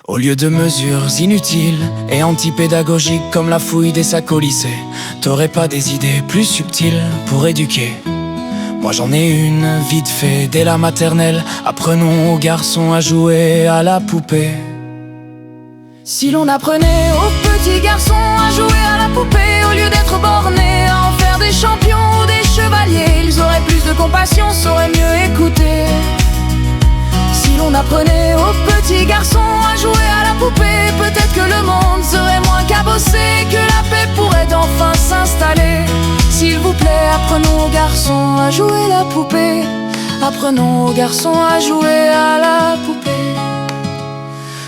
Au lieu de mesures inutiles et antipédagogiques comme la fouille des sacs au lycée, t'aurais pas des idées plus subtiles pour éduquer? Moi j'en ai une, vite fait, dès la maternelle. Apprenons aux garçons à jouer à la poupée. Si l'on apprenait aux petits garçons à jouer à la poupée, au lieu d'être bornés à en faire des champions ou des chevaliers, ils auraient plus de compassion, sauraient mieux écouter. Si l'on apprenait aux petits garçons à jouer à la poupée, peut-être que le monde serait moins cabossé, que la paix pourrait enfin s'installer. S'il vous plaît, apprenons aux garçons à jouer la poupée. Apprenons aux garçons à jouer à la poupée.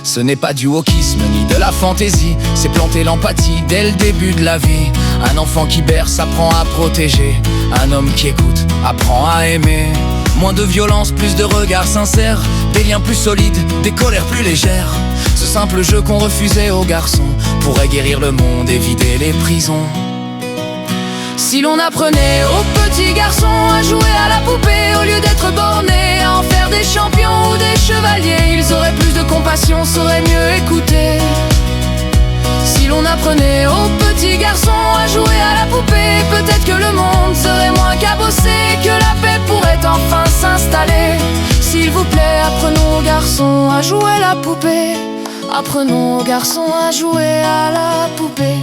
Ce n'est pas du wokisme ni de la fantaisie, c'est planter l'empathie dès le début de la vie. Un enfant qui berce apprend à protéger, un homme qui écoute apprend à aimer. Moins de violence, plus de regards sincères, des liens plus solides, des colères plus légères. Ce simple jeu qu'on refusait aux garçons pourrait guérir le monde et vider les prisons. Si l'on apprenait aux petits garçons à jouer à la poupée, au lieu d'être bornés à en faire des champions ou des chevaliers, ils auraient plus de compassion, sauraient mieux écouter. Si l'on apprenait aux petits garçons à jouer à la poupée, peut-être que le monde serait moins cabossé, que la paix pourrait enfin s'installer. S'il vous plaît, apprenons aux garçons à jouer la poupée. Apprenons aux garçons à jouer à la poupée.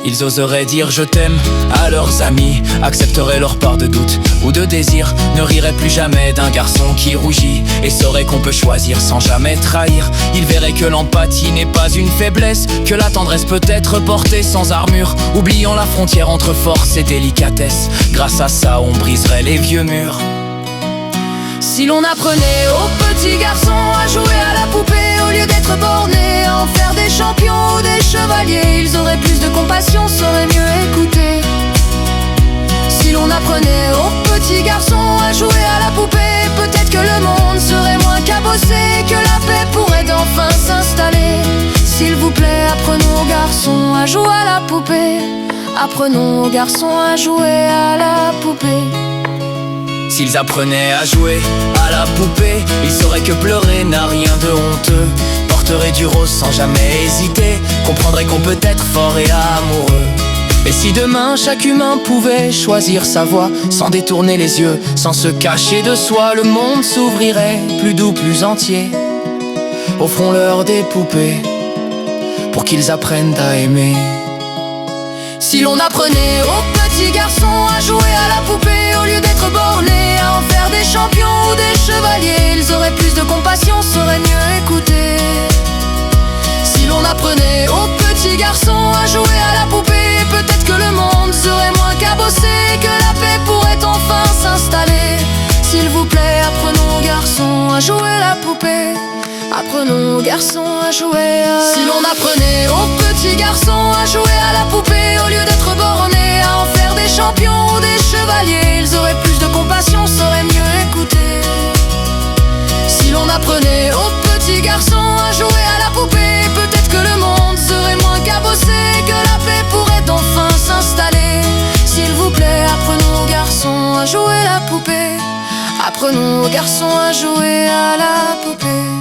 Ils oseraient dire je t'aime à leurs amis, accepteraient leur part de doute ou de désir, ne riraient plus jamais d'un garçon qui rougit et sauraient qu'on peut choisir sans jamais trahir. Ils verraient que l'empathie n'est pas une faiblesse, que la tendresse peut être portée sans armure, oubliant la frontière entre force et délicatesse. Grâce à ça on briserait les vieux murs. Si l'on apprenait aux petits garçons à jouer à la poupée, au lieu d'être bornés à en faire des champions ou des chevaliers, ils auraient plus de compassion, sauraient mieux écouter. Si l'on apprenait aux petits garçons à jouer à la poupée, peut-être que le monde serait moins cabossé, que la paix pourrait enfin s'installer. S'il vous plaît, apprenons aux garçons à jouer à la poupée. Apprenons aux garçons à jouer à la poupée. S'ils apprenaient à jouer à la poupée, ils sauraient que pleurer n'a rien de honteux, porteraient du rose sans jamais hésiter, comprendraient qu'on peut être fort et amoureux. Et si demain chaque humain pouvait choisir sa voie, sans détourner les yeux, sans se cacher de soi, le monde s'ouvrirait, plus doux, plus entier. Offrons-leur des poupées, pour qu'ils apprennent à aimer. Si l'on apprenait aux petits garçons à jouer à la poupée, au lieu d'être bornés à en faire des champions ou des chevaliers, ils auraient plus de compassion, sauraient mieux écouter. Si l'on apprenait aux petits garçons à jouer à la poupée, peut-être que le monde serait moins cabossé, que la paix pourrait enfin s'installer. S'il vous plaît, apprenons aux garçons à jouer la poupée. Apprenons aux garçons à jouer à... Si l'on apprenait aux petits garçons à jouer à la poupée, au lieu d'être bornés à en faire des champions ou des chevaliers, ils auraient plus de compassion, sauraient mieux écouter. Si l'on apprenait aux petits garçons à jouer à la poupée, peut-être que le monde serait moins cabossé, que la paix pourrait enfin s'installer. S'il vous plaît, apprenons aux garçons à jouer la poupée. Apprenons aux garçons à jouer à la poupée.